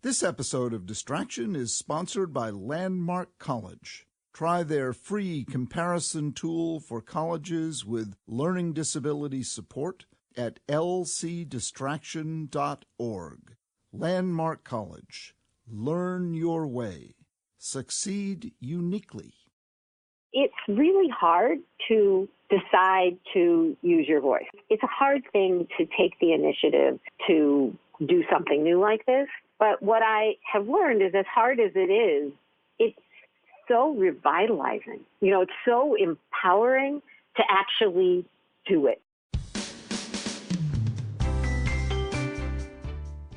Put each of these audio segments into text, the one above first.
This episode of Distraction is sponsored by Landmark College. Try their free comparison tool for colleges with learning disability support at lcdistraction.org. Landmark College. Learn your way. Succeed uniquely. It's really hard to decide to use your voice. It's a hard thing to take the initiative to do something new like this. But what I have learned is, as hard as it is, it's so revitalizing. It's so empowering to actually do it.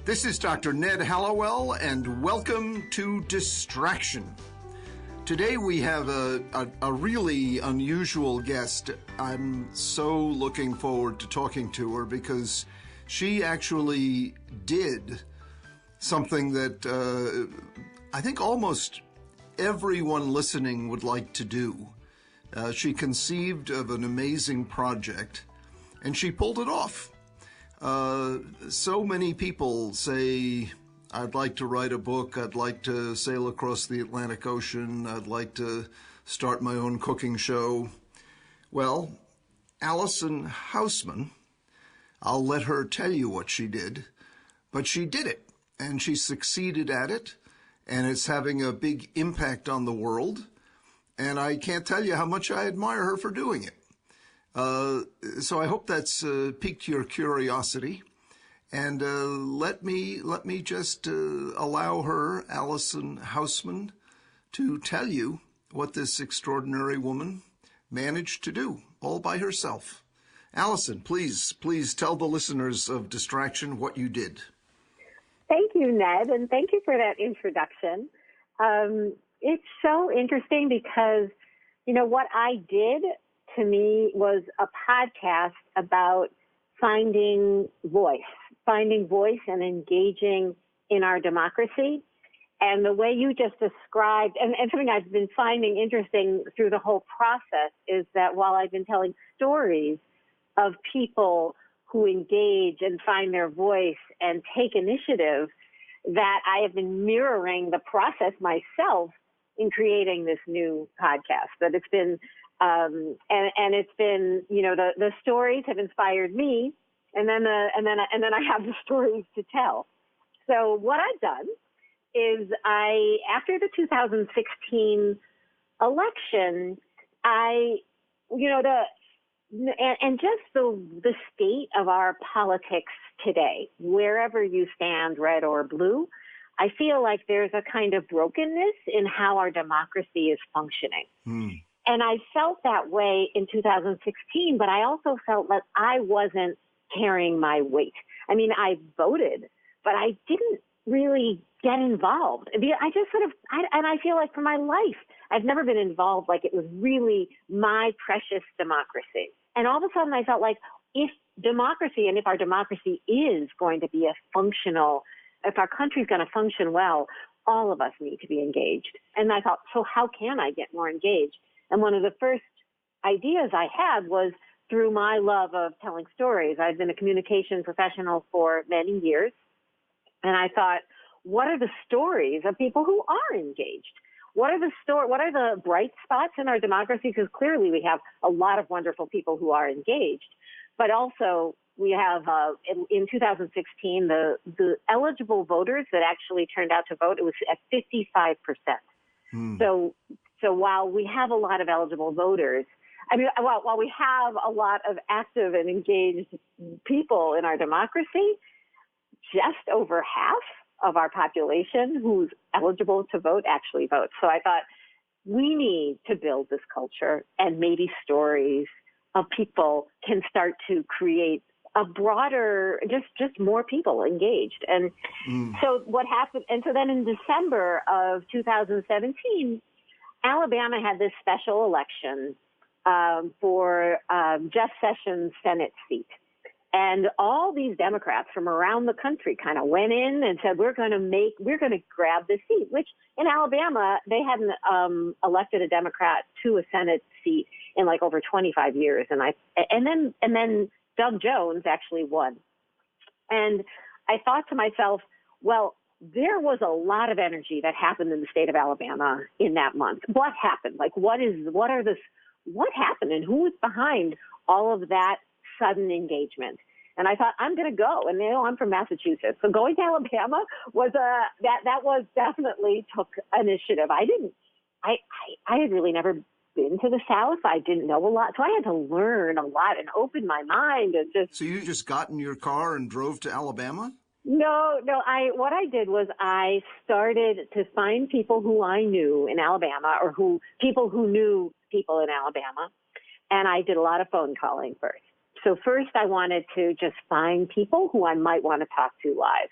This is Dr. Ned Hallowell, and welcome to Distraction. Today we have a really unusual guest. I'm so looking forward to talking to her because she actually did something that I think almost everyone listening would like to do. She conceived of an amazing project, and she pulled it off. So many people say, I'd like to write a book, I'd like to sail across the Atlantic Ocean, I'd like to start my own cooking show. Well, Allison Hausman, I'll let her tell you what she did, but she did it, and she succeeded at it, and it's having a big impact on the world, and I can't tell you how much I admire her for doing it. So I hope that's piqued your curiosity. And let me just allow her, Allison Hausman, to tell you what this extraordinary woman managed to do all by herself. Allison, please tell the listeners of Distraction what you did. Thank you, Ned, and thank you for that introduction. It's so interesting because, what I did to me was a podcast about finding voice and engaging in our democracy. And the way you just described, and something I've been finding interesting through the whole process is that while I've been telling stories of people who engage and find their voice and take initiative, that I have been mirroring the process myself in creating this new podcast. That it's been, and it's been, the stories have inspired me. And then I have the stories to tell. So what I've done is after the 2016 election, just the state of our politics today, wherever you stand, red or blue, I feel like there's a kind of brokenness in how our democracy is functioning. And I felt that way in 2016, but I also felt that I wasn't carrying my weight. I mean, I voted, but I didn't really get involved. I just and I feel like for my life, I've never been involved like it was really my precious democracy. And all of a sudden I felt like if our democracy is going to be if our country's going to function well, all of us need to be engaged. And I thought, so how can I get more engaged? And one of the first ideas I had was through my love of telling stories. I've been a communication professional for many years. And I thought, what are the stories of people who are engaged? What are the bright spots in our democracy? Because clearly we have a lot of wonderful people who are engaged. But also we have, in 2016, the eligible voters that actually turned out to vote, it was at 55%. So while we have a lot of eligible voters, while we have a lot of active and engaged people in our democracy, just over half of our population who's eligible to vote actually votes. So I thought we need to build this culture, and maybe stories of people can start to create a broader, just more people engaged. And so what happened, and so then in December of 2017, Alabama had this special election for Jeff Sessions' Senate seat. And all these Democrats from around the country kind of went in and said, we're going to grab this seat, which in Alabama, they hadn't elected a Democrat to a Senate seat in like over 25 years. And then Doug Jones actually won. And I thought to myself, well, there was a lot of energy that happened in the state of Alabama in that month. What happened? Like, what happened and who was behind all of that sudden engagement? And I thought, I'm going to go. And I'm from Massachusetts. So going to Alabama was that was definitely took initiative. I had really never been to the South. I didn't know a lot. So I had to learn a lot and open my mind and just. So you just got in your car and drove to Alabama? No. What I did was I started to find people who I knew in Alabama or people who knew people in Alabama. And I did a lot of phone calling first. So first I wanted to just find people who I might want to talk to live.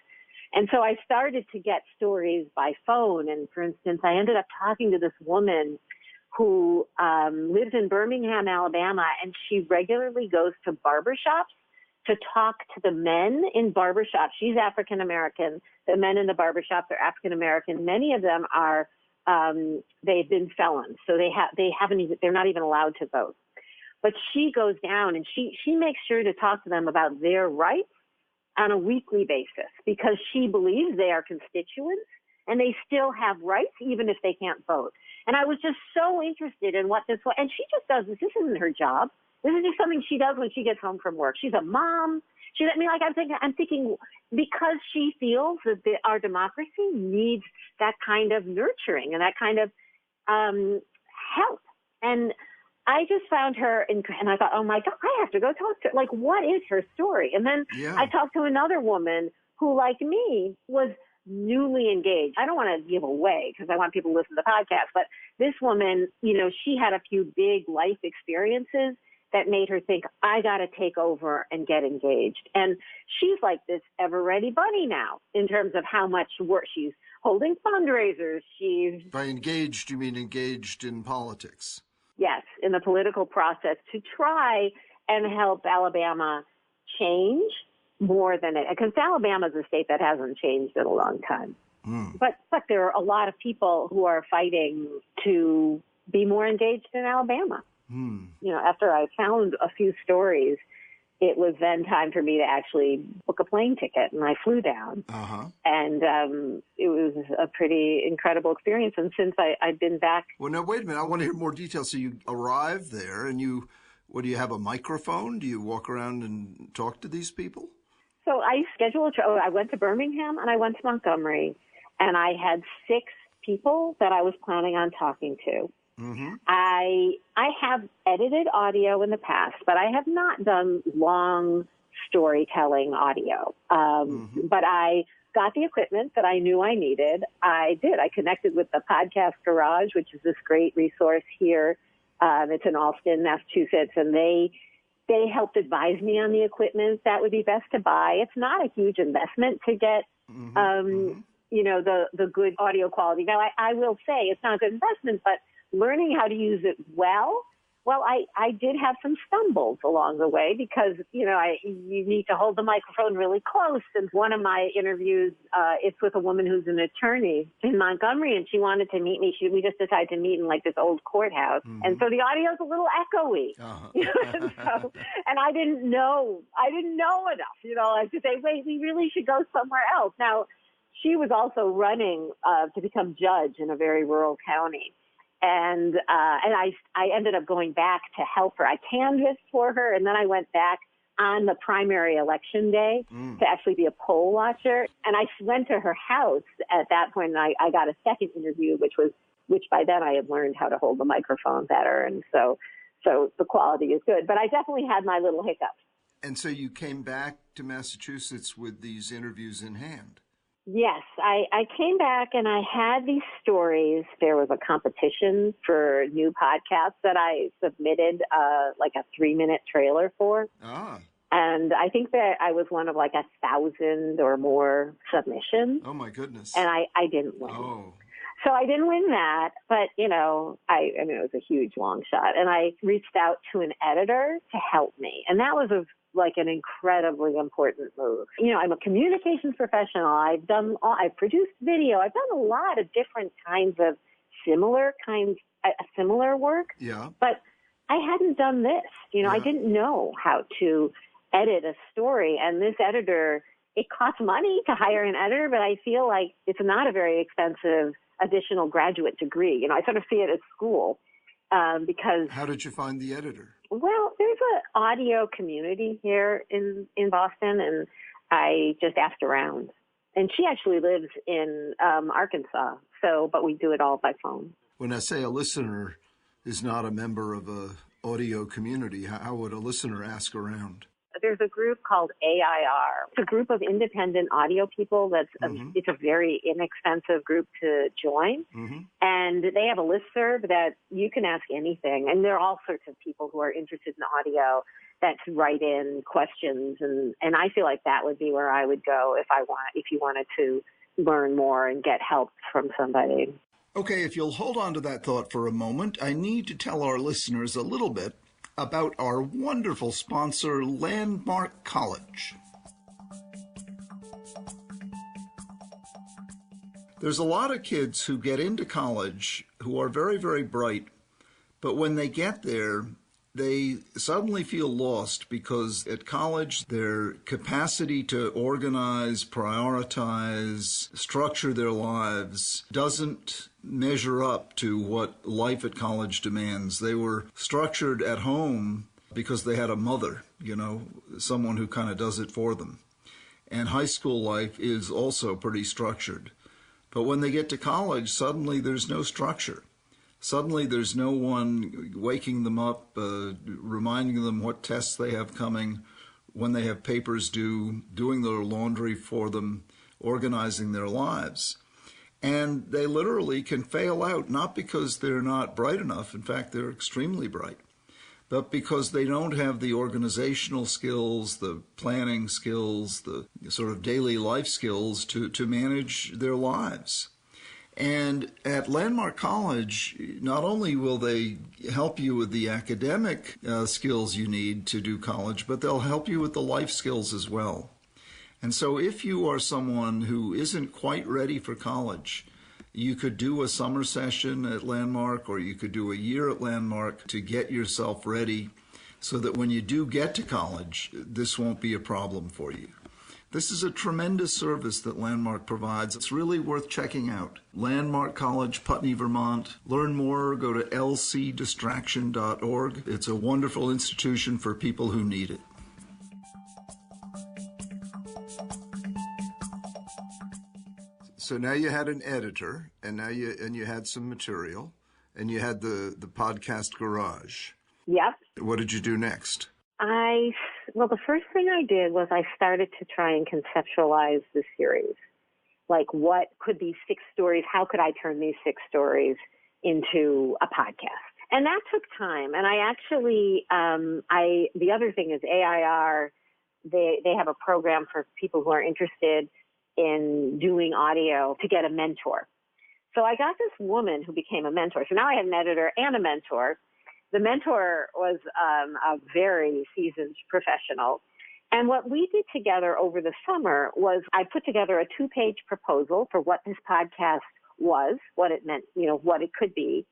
And so I started to get stories by phone. And for instance, I ended up talking to this woman who lives in Birmingham, Alabama, and she regularly goes to barbershops to talk to the men in barbershops. She's African American. The men in the barbershops are African American. Many of them are, they've been felons. So they're not even allowed to vote. But she goes down and she makes sure to talk to them about their rights on a weekly basis because she believes they are constituents and they still have rights even if they can't vote. And I was just so interested in what this was. And she just does this. This isn't her job. This is just something she does when she gets home from work. She's a mom. I'm thinking because she feels that our democracy needs that kind of nurturing and that kind of help. And I just found her, and I thought, oh my God, I have to go talk to her. Like, what is her story? And then I talked to another woman who, like me, was newly engaged. I don't want to give away because I want people to listen to the podcast, but this woman, she had a few big life experiences that made her think, I got to take over and get engaged. And she's like this ever-ready bunny now in terms of how much work she's holding fundraisers. By engaged, you mean engaged in politics? Yes, in the political process to try and help Alabama change more than it, because Alabama is a state that hasn't changed in a long time. But there are a lot of people who are fighting to be more engaged in Alabama. After I found a few stories, it was then time for me to actually book a plane ticket, and I flew down. And it was a pretty incredible experience. And since I've been back... Well, now, wait a minute. I want to hear more details. So you arrived there, and do you have a microphone? Do you walk around and talk to these people? So I scheduled I went to Birmingham, and I went to Montgomery, and I had 6 people that I was planning on talking to. I have edited audio in the past, but I have not done long storytelling audio. But I got the equipment that I knew I needed. I connected with the Podcast Garage, which is this great resource here. It's in Allston, Massachusetts, and they helped advise me on the equipment that would be best to buy. It's not a huge investment to get, the good audio quality. Now, I will say it's not a good investment, but learning how to use it well, I did have some stumbles along the way because, you need to hold the microphone really close. And one of my interviews, it's with a woman who's an attorney in Montgomery, and she wanted to meet me. We just decided to meet in like this old courthouse. And so the audio's a little echoey. And I didn't know enough, like to say, wait, we really should go somewhere else. Now, she was also running to become judge in a very rural county. And I ended up going back to help her. I canvassed for her, and then I went back on the primary election day to actually be a poll watcher. And I went to her house at that point, and I got a second interview, which by then I had learned how to hold the microphone better. And so the quality is good. But I definitely had my little hiccups. And so you came back to Massachusetts with these interviews in hand. Yes, I came back and I had these stories. There was a competition for new podcasts that I submitted like a 3-minute trailer for. And I think that I was one of like 1,000 or more submissions. Oh, my goodness. And I didn't win. Oh. So I didn't win that, but, it was a huge long shot. And I reached out to an editor to help me. And that was an incredibly important move. I'm a communications professional. I've produced video. I've done a lot of different kinds of similar work. Yeah. But I hadn't done this. I didn't know how to edit a story. And this editor it costs money to hire an editor, but I feel like it's not a very expensive additional graduate degree. You know, I sort of see it at school because... How did you find the editor? Well, there's an audio community here in Boston, and I just asked around. And she actually lives in Arkansas, but we do it all by phone. When I say a listener is not a member of a audio community, how would a listener ask around? There's a group called AIR. It's a group of independent audio people. It's a very inexpensive group to join. Mm-hmm. And they have a listserv that you can ask anything. And there are all sorts of people who are interested in audio that write in questions. And I feel like that would be where I would go if you wanted to learn more and get help from somebody. Okay, if you'll hold on to that thought for a moment, I need to tell our listeners a little bit about our wonderful sponsor, Landmark College. There's a lot of kids who get into college who are very, very bright, but when they get there, they suddenly feel lost because at college, their capacity to organize, prioritize, structure their lives doesn't measure up to what life at college demands. They were structured at home because they had a mother, someone who kind of does it for them. And high school life is also pretty structured. But when they get to college, suddenly there's no structure. Suddenly there's no one waking them up, reminding them what tests they have coming, when they have papers due, doing their laundry for them, organizing their lives. And they literally can fail out, not because they're not bright enough, in fact, they're extremely bright, but because they don't have the organizational skills, the planning skills, the sort of daily life skills to manage their lives. And at Landmark College, not only will they help you with the academic skills you need to do college, but they'll help you with the life skills as well. And so if you are someone who isn't quite ready for college, you could do a summer session at Landmark, or you could do a year at Landmark to get yourself ready so that when you do get to college, this won't be a problem for you. This is a tremendous service that Landmark provides. It's really worth checking out. Landmark College, Putney, Vermont. Learn more, go to lcdistraction.org. It's a wonderful institution for people who need it. So now you had an editor, and you had some material, and you had the podcast garage. Yep. What did you do next? The first thing I did was I started to try and conceptualize the series. Like, what could these 6 stories, how could I turn these 6 stories into a podcast? And that took time. And I actually, the other thing is AIR, they have a program for people who are interested in doing audio to get a mentor. So I got this woman who became a mentor. So now I have an editor and a mentor. The mentor was a very seasoned professional. And what we did together over the summer was I put together a 2-page proposal for what this podcast was, what it meant, what it could be.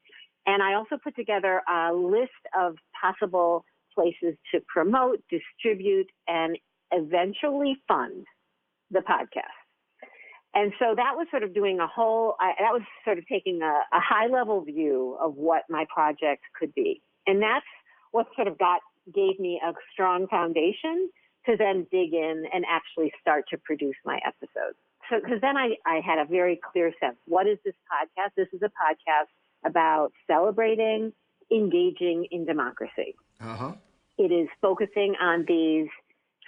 And I also put together a list of possible places to promote, distribute, and eventually fund the podcast. And so that was sort of doing that was sort of taking a high-level view of what my project could be. And that's what sort of gave me a strong foundation to then dig in and actually start to produce my episodes. So, because then I had a very clear sense. What is this podcast? This is a podcast about celebrating, engaging in democracy. Uh-huh. It is focusing on these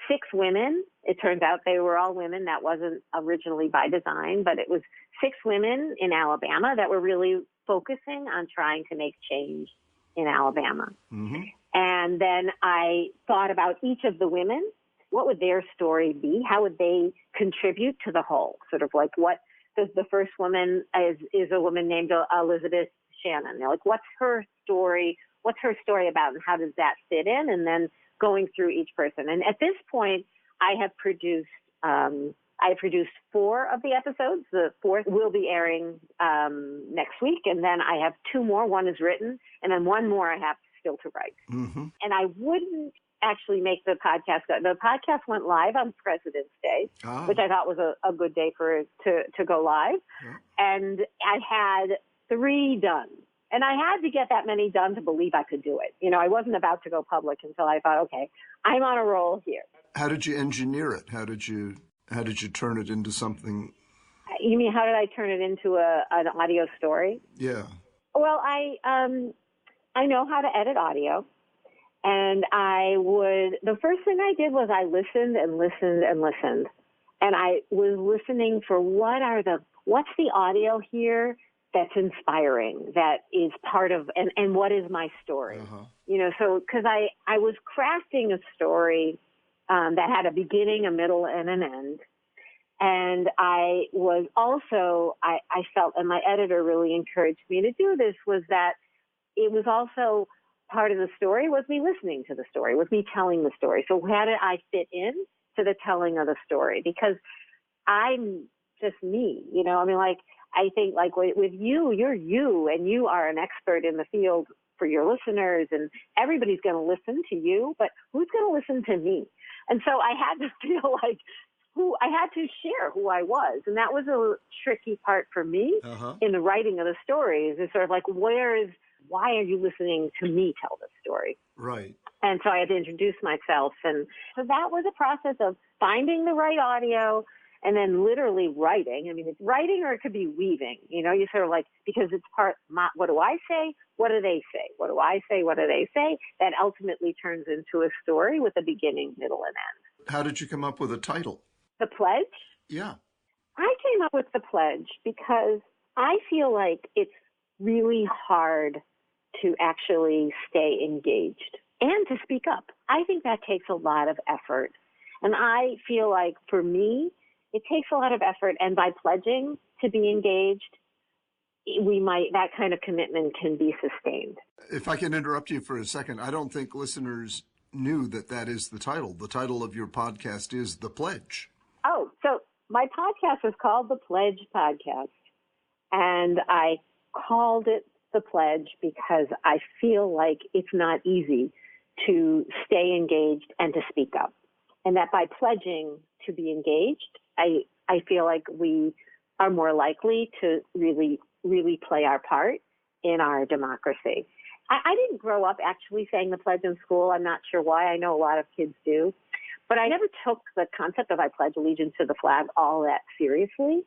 6 women. It turns out they were all women. That wasn't originally by design, but it was 6 women in Alabama that were really focusing on trying to make change in Alabama. Mm-hmm. And then I thought about each of the women. What would their story be? How would they contribute to the whole? Sort of like, what does the first woman is a woman named Elizabeth Shannon. Like, what's her story? What's her story about, and how does that fit in? And then going through each person. And at this point, I produced 4 of the episodes. The 4th will be airing next week. And then I have 2 more. One is written, and then 1 more I have still to write. Mm-hmm. And I wouldn't actually make the podcast go. The podcast went live on President's Day, which I thought was a good day for it to go live. Yeah. And I had 3 done. And I had to get that many done to believe I could do it. You know, I wasn't about to go public until I thought, okay, I'm on a roll here. How did you engineer it? How did you turn it into something? You mean how did I turn it into an audio story? Yeah. Well, I know how to edit audio, and the first thing I did was I listened and listened and listened, and I was listening for what's the audio here that's inspiring, that is part of, and what is my story? Uh-huh. You know, so because I was crafting a story that had a beginning, a middle, and an end. And I was also, I felt, and my editor really encouraged me to do this, was that it was also part of the story was me listening to the story, was me telling the story. So how did I fit in to the telling of the story? Because I'm just me, you know, I mean, like, I think like with you, you're you, and you are an expert in the field for your listeners, and everybody's going to listen to you, but who's going to listen to me? And so I had to feel like I had to share who I was. And that was a tricky part for me in the writing of the stories, is sort of like, why are you listening to me tell this story? Right. And so I had to introduce myself. And so that was a process of finding the right audio, and then literally writing. I mean, it's writing, or it could be weaving. You know, you sort of like, because it's what do I say? What do they say? What do I say? What do they say? That ultimately turns into a story with a beginning, middle, and end. How did you come up with a title? The Pledge? Yeah. I came up with The Pledge because I feel like it's really hard to actually stay engaged and to speak up. I think that takes a lot of effort. And I feel like for me, it takes a lot of effort, and by pledging to be engaged, that kind of commitment can be sustained. If I can interrupt you for a second, I don't think listeners knew that is the title. The title of your podcast is The Pledge. Oh, so my podcast is called The Pledge Podcast, and I called it The Pledge because I feel like it's not easy to stay engaged and to speak up, and that by pledging to be engaged, I feel like we are more likely to really, really play our part in our democracy. I didn't grow up actually saying the pledge in school. I'm not sure why. I know a lot of kids do. But I never took the concept of I pledge allegiance to the flag all that seriously.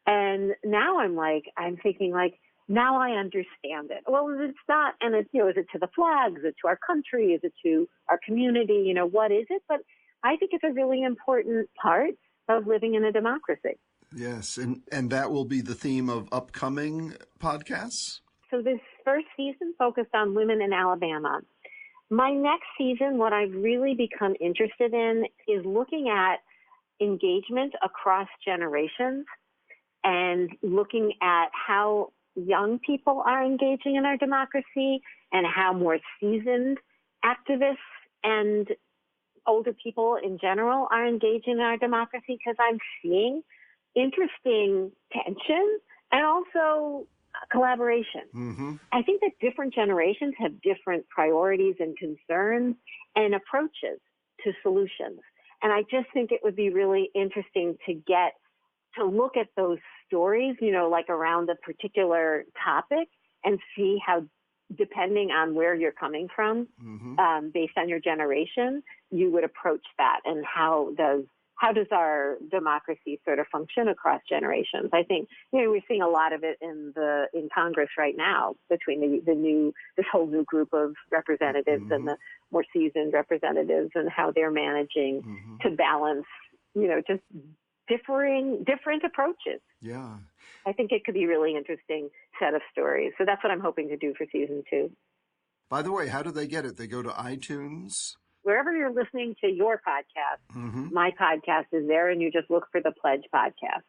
And now I'm thinking now I understand it. Well, it's not, and it's, you know, is it to the flag? Is it to our country? Is it to our community? You know, what is it? But I think it's a really important part of living in a democracy. Yes, and that will be the theme of upcoming podcasts? So this first season focused on women in Alabama. My next season, what I've really become interested in is looking at engagement across generations and looking at how young people are engaging in our democracy and how more seasoned activists and older people in general are engaging in our democracy, because I'm seeing interesting tension and also collaboration. Mm-hmm. I think that different generations have different priorities and concerns and approaches to solutions. And I just think it would be really interesting to look at those stories, you know, like around a particular topic, and see how, depending on where you're coming from, based on your generation, you would approach that, and how does our democracy sort of function across generations? I think, you know, we're seeing a lot of it in Congress right now, between this whole new group of representatives and the more seasoned representatives, and how they're managing to balance, you know, just different approaches. Yeah. I think it could be a really interesting set of stories. So that's what I'm hoping to do for season 2. By the way, how do they get it? They go to iTunes? Wherever you're listening to your podcast, my podcast is there, and you just look for The Pledge Podcast.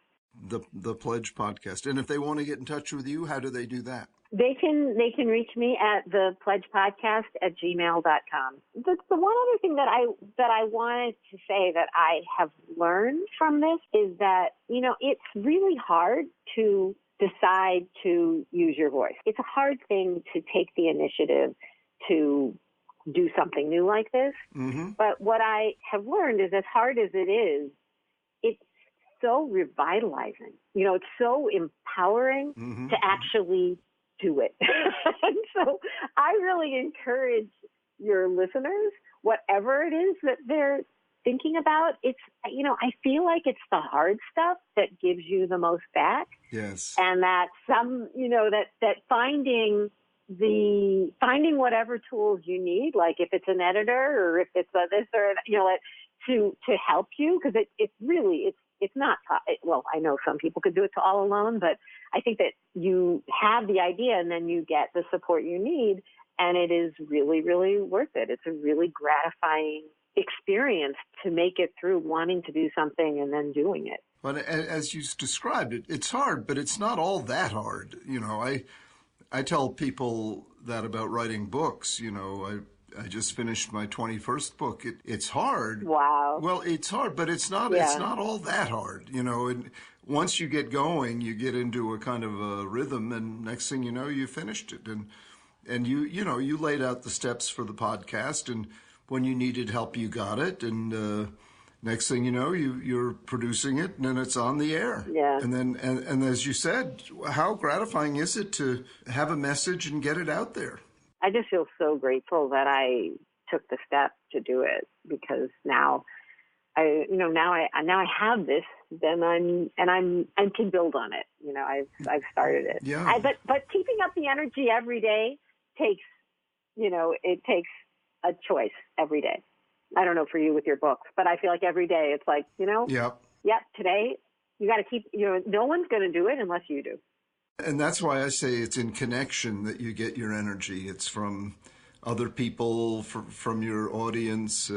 The Pledge Podcast. And if they want to get in touch with you, how do they do that? They can reach me at thepledgepodcast@gmail.com. The one other thing that I wanted to say that I have learned from this is that, you know, it's really hard to decide to use your voice. It's a hard thing to take the initiative to do something new like this. Mm-hmm. But what I have learned is, as hard as it is, it's so revitalizing. You know, it's so empowering to actually do it. And so I really encourage your listeners, whatever it is that they're thinking about, it's, you know, I feel like it's the hard stuff that gives you the most back. Yes. And that some, you know, that finding whatever tools you need, like if it's an editor or if it's a this or, you know, to help you, because it's really, it's not, well, I know some people could do it all alone, but I think that you have the idea and then you get the support you need, and it is really, really worth it. It's a really gratifying experience to make it through wanting to do something and then doing it. But as you described it, it's hard, but it's not all that hard. You know, I tell people that about writing books. You know, I just finished my 21st book. It's hard. Wow. Well, it's hard, but it's not all that hard. You know, and once you get going, you get into a kind of a rhythm, and next thing you know, you finished it. And you laid out the steps for the podcast, and when you needed help, you got it. And next thing you know, you're producing it, and then it's on the air. Yeah. And then, and as you said, how gratifying is it to have a message and get it out there? I just feel so grateful that I took the step to do it, because now I have this, then I can build on it. You know, I've started it. Yeah. But keeping up the energy every day takes a choice every day. I don't know for you with your books, but I feel like every day it's like, you know, today you got to keep, you know, no one's going to do it unless you do. And that's why I say it's in connection that you get your energy. It's from other people, from your audience.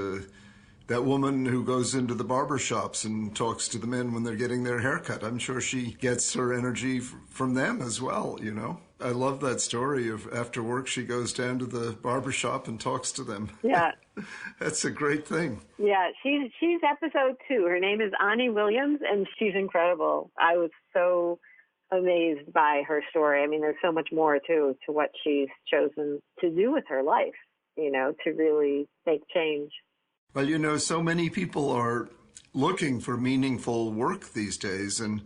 That woman who goes into the barbershops and talks to the men when they're getting their haircut, I'm sure she gets her energy from them as well, you know. I love that story of after work she goes down to the barbershop and talks to them. Yeah. That's a great thing. Yeah, she's episode 2. Her name is Ani Williams, and she's incredible. I was so amazed by her story. I mean, there's so much more to what she's chosen to do with her life, you know, to really make change. Well, you know, so many people are looking for meaningful work these days, and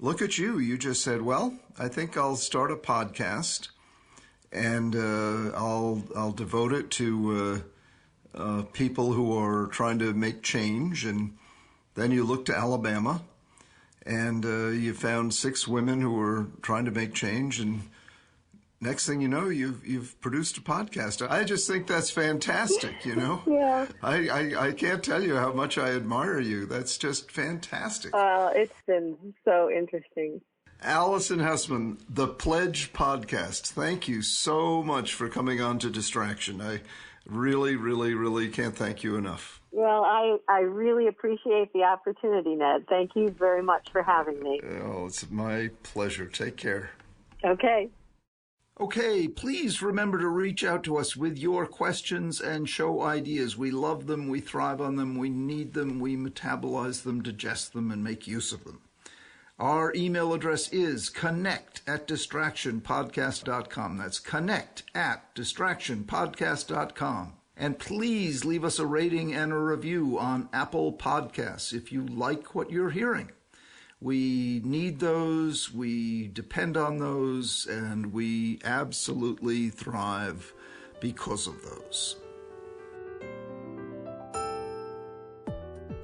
look at you. You just said, well, I think I'll start a podcast, and I'll devote it to people who are trying to make change. And then you look to Alabama, and you found 6 women who were trying to make change, and next thing you know, you've produced a podcast. I just think that's fantastic, you know? Yeah. I can't tell you how much I admire you. That's just fantastic. It's been so interesting. Allison Hausman, the Pledge Podcast. Thank you so much for coming on to Distraction. I really, really, really can't thank you enough. Well, I really appreciate the opportunity, Ned. Thank you very much for having me. Oh, it's my pleasure. Take care. Okay. Okay, please remember to reach out to us with your questions and show ideas. We love them, we thrive on them, we need them, we metabolize them, digest them, and make use of them. Our email address is connect@distractionpodcast.com. That's connect@distractionpodcast.com. And please leave us a rating and a review on Apple Podcasts if you like what you're hearing. We need those, we depend on those, and we absolutely thrive because of those.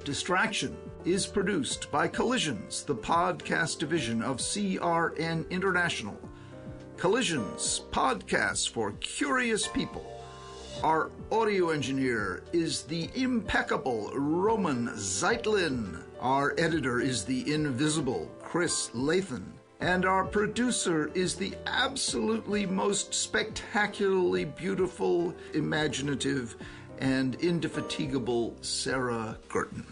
Distraction is produced by Collisions, the podcast division of CRN International. Collisions, podcasts for curious people. Our audio engineer is the impeccable Roman Zeitlin. Our editor is the invisible Chris Lathan. And our producer is the absolutely most spectacularly beautiful, imaginative, and indefatigable Sarah Gurton.